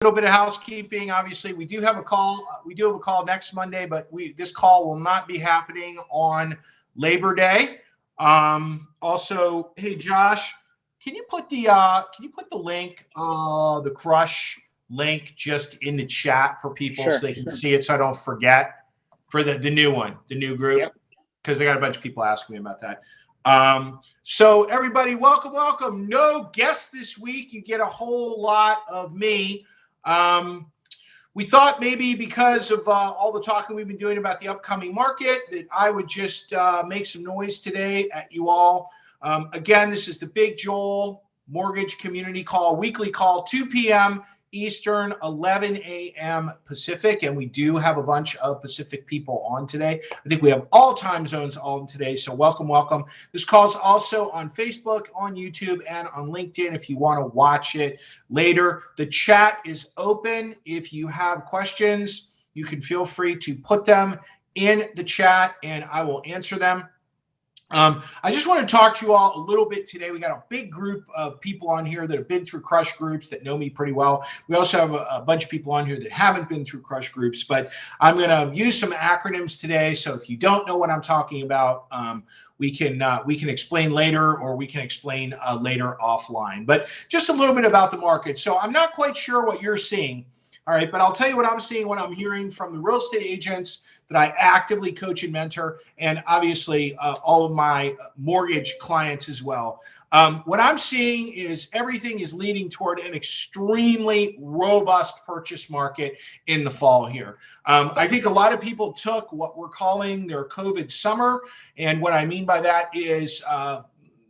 little bit of housekeeping. Obviously, we do have a call. We do have a call next Monday, but this call will not be happening on Labor Day. Also, hey Josh, can you put the link, the Crush link, just in the chat for people Sure. so they can see it, so I don't forget for the new one, the new group, Yep. because I got a bunch of people asking me about that. So everybody, welcome. No guests this week. You get a whole lot of me. We thought maybe because of all the talking we've been doing about the upcoming market that I would just make some noise today at you all. Again, this is the Big Joel Mortgage Community Call, weekly call, 2 p.m. Eastern, 11 a.m. Pacific, and we do have a bunch of Pacific people on today. I think we have all time zones on today, so welcome. This call is also on Facebook, on YouTube, and on LinkedIn if you want to watch it later. The chat is open. If you have questions, you can feel free to put them in the chat, and I will answer them. I just want to talk to you all a little bit today. We got a big group of people on here that have been through Crush groups that know me pretty well. We also have a bunch of people on here that haven't been through Crush groups, but I'm going to use some acronyms today. So if you don't know what I'm talking about, we can explain later, or we can explain later offline. But just a little bit about the market. So I'm not quite sure what you're seeing. All right, but I'll tell you what I'm seeing, what I'm hearing from the real estate agents that I actively coach and mentor, and obviously all of my mortgage clients as well. What I'm seeing is everything is leading toward an extremely robust purchase market in the fall here. I think a lot of people took what we're calling their COVID summer, and what I mean by that is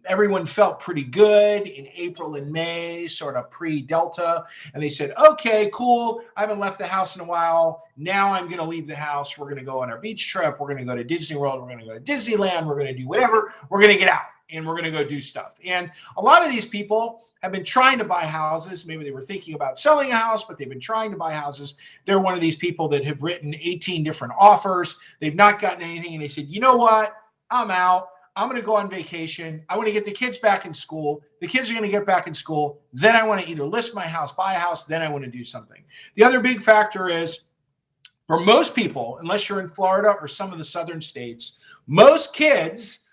everyone felt pretty good in April and May, sort of pre-Delta. And they said, okay, cool. I haven't left the house in a while. Now I'm going to leave the house. We're going to go on our beach trip. We're going to go to Disney World. We're going to go to Disneyland. We're going to do whatever. We're going to get out and we're going to go do stuff. And a lot of these people have been trying to buy houses. Maybe they were thinking about selling a house, but they've been trying to buy houses. They're one of these people that have written 18 different offers. They've not gotten anything. And they said, you know what? I'm out. I'm going to go on vacation. I want to get the kids back in school. The kids are going to get back in school. Then I want to either list my house, buy a house. Then I want to do something. The other big factor is, for most people, unless you're in Florida or some of the southern states, most kids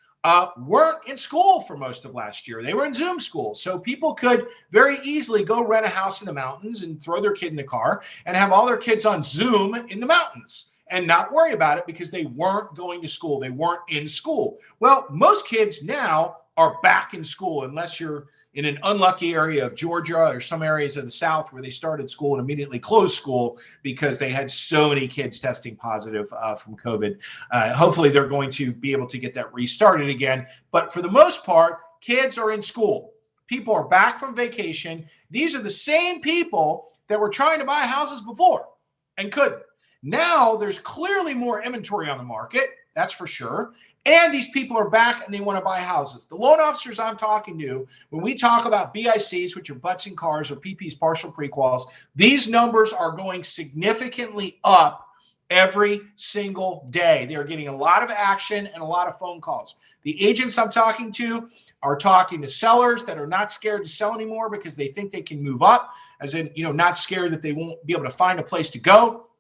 weren't in school for most of last year. They were in Zoom school. So people could very easily go rent a house in the mountains and throw their kid in the car and have all their kids on Zoom in the mountains and not worry about it because they weren't going to school. They weren't in school. Well, most kids now are back in school, unless you're in an unlucky area of Georgia or some areas of the South where they started school and immediately closed school because they had so many kids testing positive from COVID. Hopefully they're going to be able to get that restarted again. But for the most part, kids are in school. People are back from vacation. These are the same people that were trying to buy houses before and couldn't. Now there's clearly more inventory on the market, that's for sure. And these people are back and they want to buy houses. The loan officers I'm talking to, when we talk about BICs, which are butts in cars, or PPs, partial pre-quals, these numbers are going significantly up every single day. They're getting a lot of action and a lot of phone calls. The agents I'm talking to are talking to sellers that are not scared to sell anymore because they think they can move up, as in, not scared that they won't be able to find a place to go.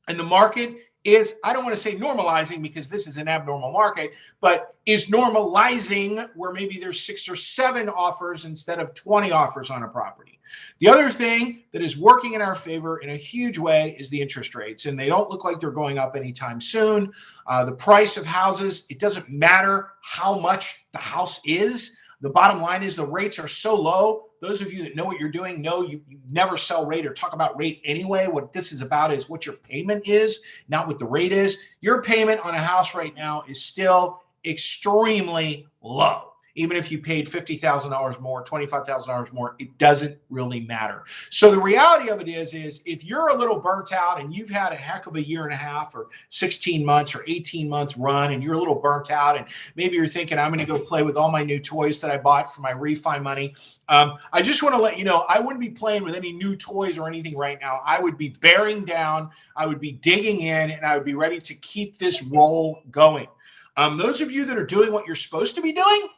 And the market is, I don't want to say normalizing because this is an abnormal market, but is normalizing where maybe there's 6 or 7 offers instead of 20 offers on a property. The other thing that is working in our favor in a huge way is the interest rates, and they don't look like they're going up anytime soon. The price of houses, it doesn't matter how much the house is. The bottom line is the rates are so low. Those of you that know what you're doing know you never sell rate or talk about rate anyway. What this is about is what your payment is, not what the rate is. Your payment on a house right now is still extremely low. Even if you paid $50,000 more, $25,000 more, it doesn't really matter. So the reality of it is if you're a little burnt out and you've had a heck of a year and a half or 16 months or 18 months run and you're a little burnt out and maybe you're thinking, I'm going to go play with all my new toys that I bought for my refi money. I just want to let you know, I wouldn't be playing with any new toys or anything right now. I would be bearing down, I would be digging in, and I would be ready to keep this roll going. Those of you that are doing what you're supposed to be doing,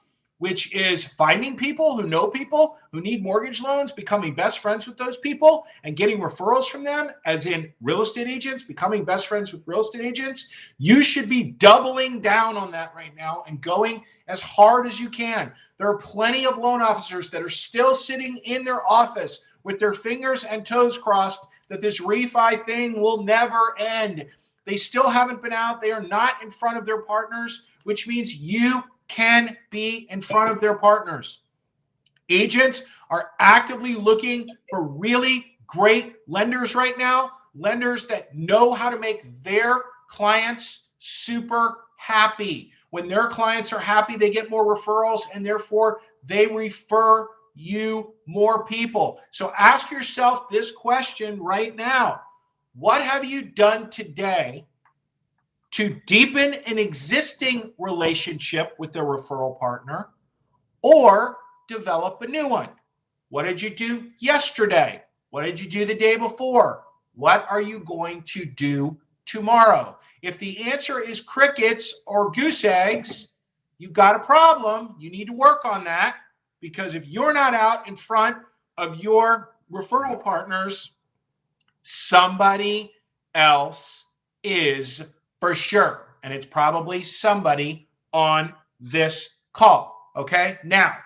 which is finding people who need mortgage loans, becoming best friends with those people and getting referrals from them, as in real estate agents, becoming best friends with real estate agents. You should be doubling down on that right now and going as hard as you can. There are plenty of loan officers that are still sitting in their office with their fingers and toes crossed that this refi thing will never end. They still haven't been out. They are not in front of their partners, which means you can be in front of their partners. Agents are actively looking for really great lenders right now, lenders that know how to make their clients super happy. When their clients are happy, they get more referrals, and therefore they refer you more people. So ask yourself this question right now. What have you done today to deepen an existing relationship with their referral partner or develop a new one? What did you do yesterday? What did you do the day before? What are you going to do tomorrow? If the answer is crickets or goose eggs, you've got a problem. You need to work on that, because if you're not out in front of your referral partners, somebody else is for sure. And it's probably somebody on this call. Okay. Now,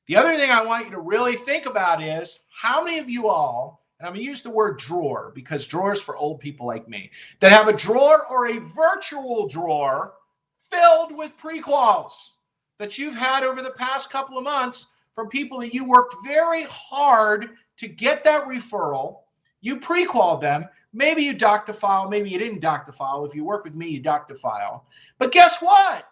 the other thing I want you to really think about is how many of you all, and I'm going to use the word drawer because drawer is for old people like me, that have a drawer or a virtual drawer filled with pre-quals that you've had over the past couple of months from people that you worked very hard to get that referral. You pre-qualed them. Maybe you docked the file. Maybe you didn't dock the file. If you work with me, you docked the file. But guess what?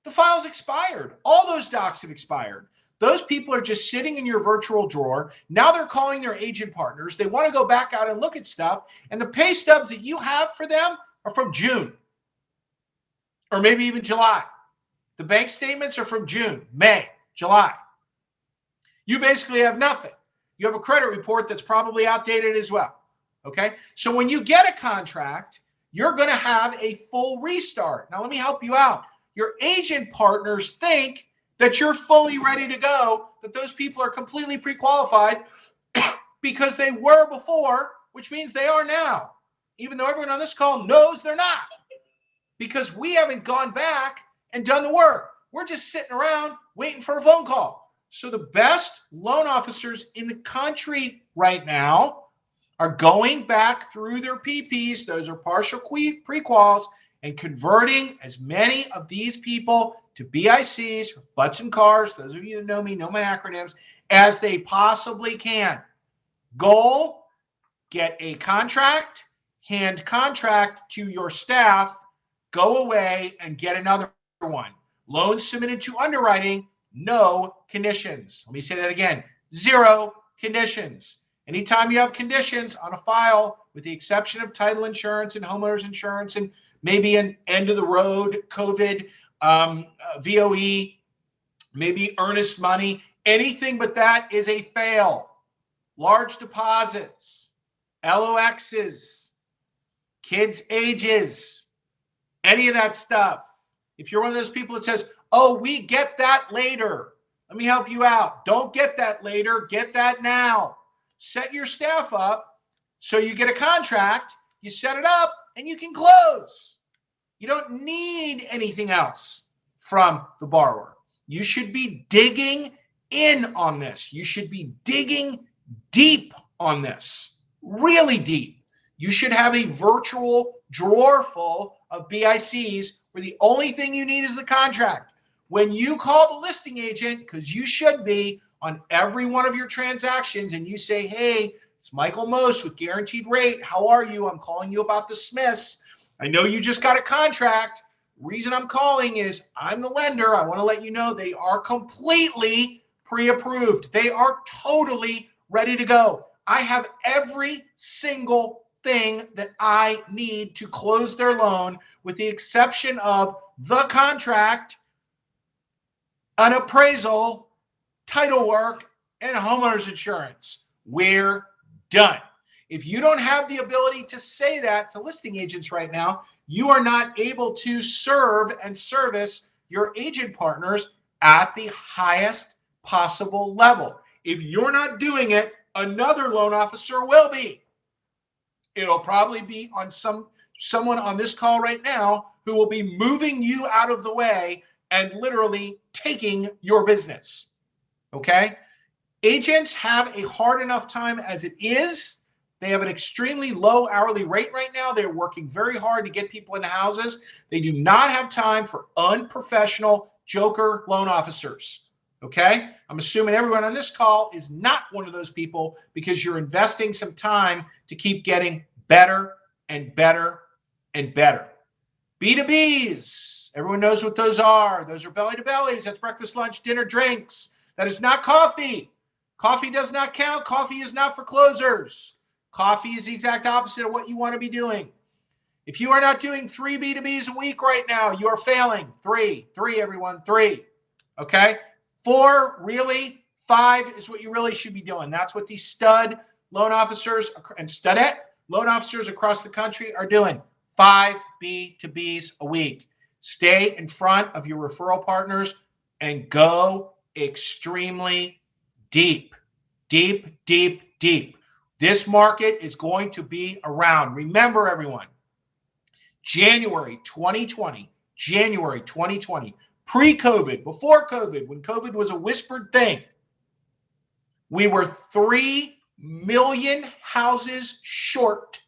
The file's expired. All those docs have expired. Those people are just sitting in your virtual drawer. Now they're calling their agent partners. They want to go back out and look at stuff. And the pay stubs that you have for them are from June or maybe even July. The bank statements are from June, May, July. You basically have nothing. You have a credit report that's probably outdated as well. Okay. So when you get a contract, you're going to have a full restart. Now, let me help you out. Your agent partners think that you're fully ready to go, that those people are completely pre-qualified because they were before, which means they are now, even though everyone on this call knows they're not, because we haven't gone back and done the work. We're just sitting around waiting for a phone call. So the best loan officers in the country right now are going back through their PPs, those are partial pre-quals, and converting as many of these people to BICs, butts and cars, those of you that know me know my acronyms, as they possibly can. Goal, get a contract, hand contract to your staff, go away and get another one. Loans submitted to underwriting, no conditions. Let me say that again, 0 conditions. Anytime you have conditions on a file, with the exception of title insurance and homeowners insurance and maybe an end of the road COVID, VOE, maybe earnest money, anything but that is a fail. Large deposits, LOXs, kids' ages, any of that stuff. If you're one of those people that says, oh, we get that later, let me help you out. Don't get that later, get that now. Set your staff up so you get a contract, you set it up, and you can close. You don't need anything else from the borrower. You should be digging in on this. You should be digging deep on this, really deep. You should have a virtual drawer full of BICs where the only thing you need is the contract. When you call the listing agent, because you should be on every one of your transactions, and you say, hey, it's Michael Most with Guaranteed Rate. How are you? I'm calling you about the Smiths. I know you just got a contract. Reason I'm calling is I'm the lender. I want to let you know they are completely pre-approved. They are totally ready to go. I have every single thing that I need to close their loan, with the exception of the contract, an appraisal, title work, and homeowners insurance. We're done. If you don't have the ability to say that to listing agents right now, you are not able to serve and service your agent partners at the highest possible level. If you're not doing it, another loan officer will be. It'll probably be on someone on this call right now who will be moving you out of the way and literally taking your business. Okay? Agents have a hard enough time as it is. They have an extremely low hourly rate right now. They're working very hard to get people into houses. They do not have time for unprofessional joker loan officers. Okay? I'm assuming everyone on this call is not one of those people because you're investing some time to keep getting better and better and better. B2Bs. Everyone knows what those are. Those are belly to bellies. That's breakfast, lunch, dinner, drinks. That is not coffee. Coffee does not count. Coffee is not for closers. Coffee is the exact opposite of what you want to be doing. If you are not doing 3 B2Bs a week right now, you are failing. 3, everyone, 3. Okay? 4, really. 5 is what you really should be doing. That's what these stud loan officers and studette loan officers across the country are doing. 5 B2Bs a week. Stay in front of your referral partners and go extremely deep, deep, deep, deep. This market is going to be around. Remember, everyone, January 2020, pre-COVID, before COVID, when COVID was a whispered thing, we were 3 million houses short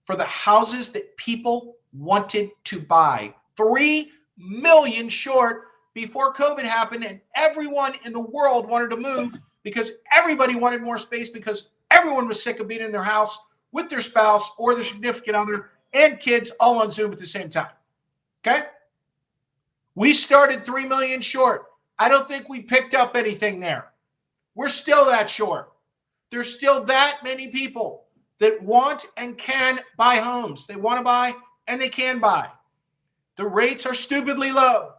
for the houses that people wanted to buy. 3 million short before COVID happened, and everyone in the world wanted to move because everybody wanted more space because everyone was sick of being in their house with their spouse or their significant other and kids all on Zoom at the same time. Okay? We started 3 million short. I don't think we picked up anything there. We're still that short. There's still that many people that want and can buy homes. They want to buy and they can buy. The rates are stupidly low.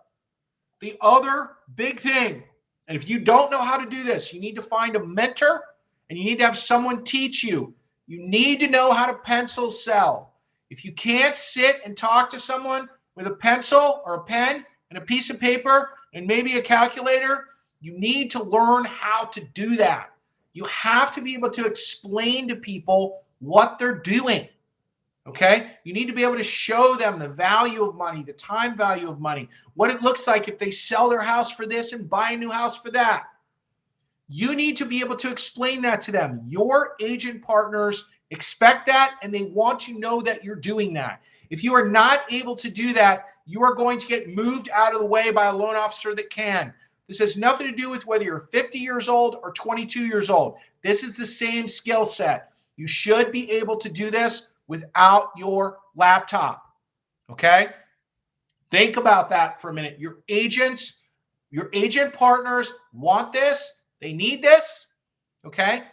The other big thing, and if you don't know how to do this, you need to find a mentor and you need to have someone teach you. You need to know how to pencil sell. If you can't sit and talk to someone with a pencil or a pen and a piece of paper and maybe a calculator, you need to learn how to do that. You have to be able to explain to people what they're doing. Okay? You need to be able to show them the value of money, the time value of money, what it looks like if they sell their house for this and buy a new house for that. You need to be able to explain that to them. Your agent partners expect that, and they want to know that you're doing that. If you are not able to do that, you are going to get moved out of the way by a loan officer that can. This has nothing to do with whether you're 50 years old or 22 years old. This is the same skill set. You should be able to do this without your laptop. Okay? Think about that for a minute. Your agent partners want this. They need this. Okay?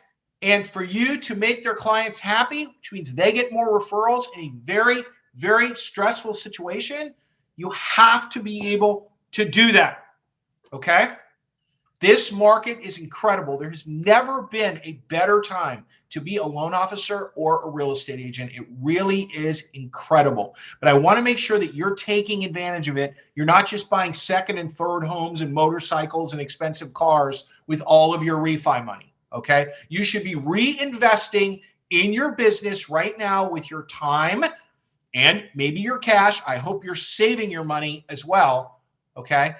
And for you to make their clients happy, which means they get more referrals in a very, very stressful situation, you have to be able to do that. Okay? This market is incredible. There has never been a better time to be a loan officer or a real estate agent. It really is incredible. But I want to make sure that you're taking advantage of it. You're not just buying second and third homes and motorcycles and expensive cars with all of your refi money. Okay? You should be reinvesting in your business right now with your time and maybe your cash. I hope you're saving your money as well. Okay?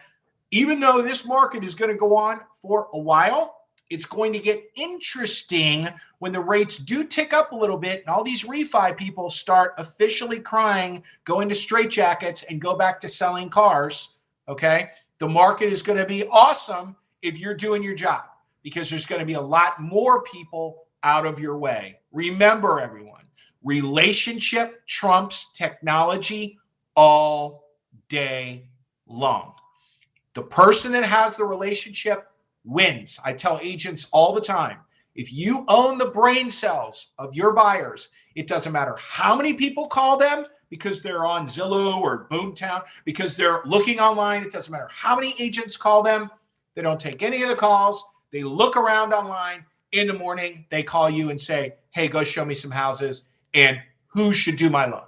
Even though this market is going to go on for a while, it's going to get interesting when the rates do tick up a little bit and all these refi people start officially crying, go into straitjackets and go back to selling cars. Okay. The market is going to be awesome if you're doing your job because there's going to be a lot more people out of your way. Remember, everyone, relationship trumps technology all day long. The person that has the relationship wins. I tell agents all the time, if you own the brain cells of your buyers, it doesn't matter how many people call them because they're on Zillow or Boomtown, because they're looking online. It doesn't matter how many agents call them. They don't take any of the calls. They look around online. In the morning, they call you and say, hey, go show me some houses and who should do my loan.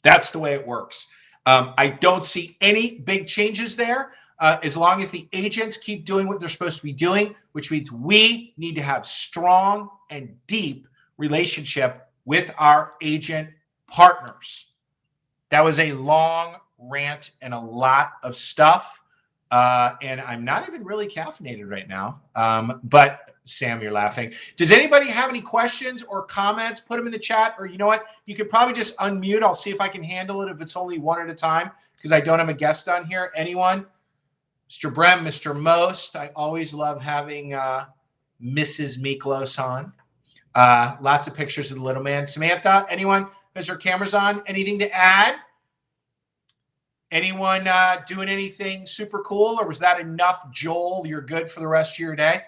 That's the way it works. I don't see any big changes there. as long as the agents keep doing what they're supposed to be doing, which means we need to have strong and deep relationship with our agent partners. That was a long rant and a lot of stuff. And I'm not even really caffeinated right now. But Sam, you're laughing. Does anybody have any questions or comments? Put them in the chat, or you know what? You could probably just unmute. I'll see if I can handle it if it's only one at a time, because I don't have a guest on here. Anyone? Mr. Brem, Mr. Most. I always love having Mrs. Miklos on. Lots of pictures of the little man. Samantha, anyone? Has their cameras on? Anything to add? Anyone doing anything super cool, or was that enough, Joel? You're good for the rest of your day?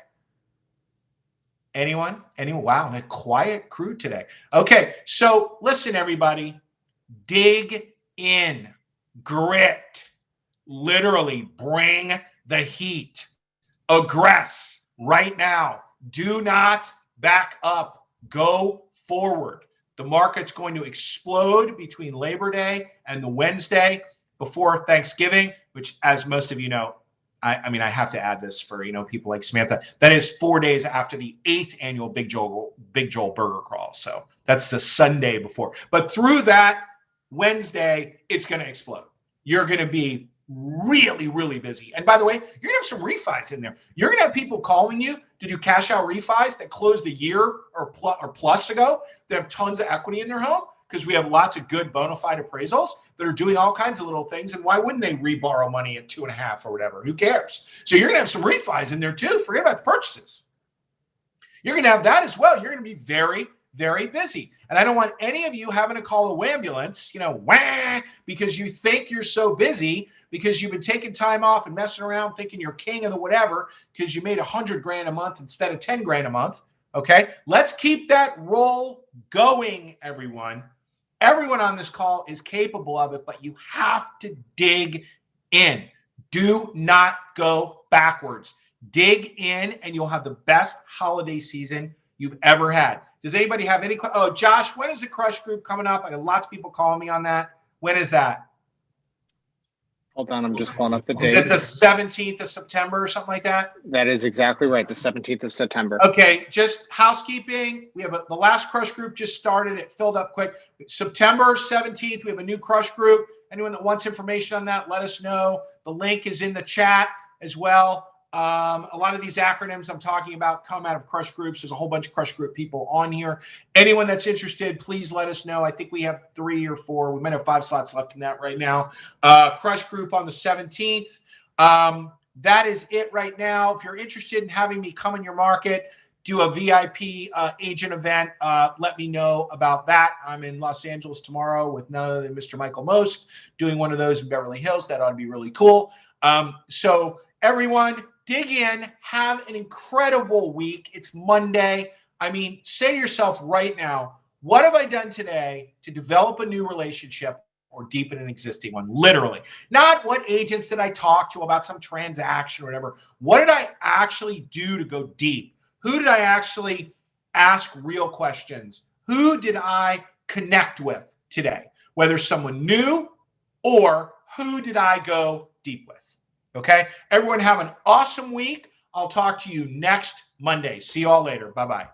Anyone? Anyone? Wow, a quiet crew today. Okay, so listen, everybody. Dig in. Grit. Literally bring the heat. Aggress right now. Do not back up. Go forward. The market's going to explode between Labor Day and the Wednesday before Thanksgiving, which, as most of you know, I mean, I have to add this for, people like Samantha. That is 4 days after the 8th annual bigJOEL Burger Crawl. So that's the Sunday before. But through that Wednesday, it's going to explode. You're going to be really, really busy. And by the way, you're going to have some refis in there. You're going to have people calling you to do cash out refis that closed a year or plus ago that have tons of equity in their home, because we have lots of good bona fide appraisals that are doing all kinds of little things. And why wouldn't they reborrow money at 2.5 or whatever? Who cares? So you're going to have some refis in there too. Forget about the purchases. You're going to have that as well. You're going to be very, very busy. And I don't want any of you having to call a ambulance, because you think you're so busy, because you've been taking time off and messing around thinking you're king of the whatever, because you made $100,000 a month instead of $10,000 a month. Okay. Let's keep that roll going, everyone. Everyone on this call is capable of it, but you have to dig in. Do not go backwards. Dig in, and you'll have the best holiday season you've ever had. Does anybody have any questions? Oh, Josh, when is the Crush Group coming up? I got lots of people calling me on that. When is that? Hold on, I'm just pulling up the date. Is it the 17th of September or something like that? That is exactly right, the 17th of September. Okay, just housekeeping. We have the last Crush Group just started. It filled up quick. September 17th, we have a new Crush Group. Anyone that wants information on that, let us know. The link is in the chat as well. A lot of these acronyms I'm talking about come out of Crush Groups. There's a whole bunch of Crush Group people on here. Anyone that's interested, please let us know. I think we have 3 or 4. We might have 5 slots left in that right now. Crush Group on the 17th. That is it right now. If you're interested in having me come in your market, do a VIP agent event, let me know about that. I'm in Los Angeles tomorrow with none other than Mr. Michael Most, doing one of those in Beverly Hills. That ought to be really cool. So everyone, dig in, have an incredible week. It's Monday. I mean, say to yourself right now, what have I done today to develop a new relationship or deepen an existing one? Literally. Not what agents did I talk to about some transaction or whatever. What did I actually do to go deep? Who did I actually ask real questions? Who did I connect with today? Whether someone new or who did I go deep with? Okay, everyone have an awesome week. I'll talk to you next Monday. See you all later. Bye-bye.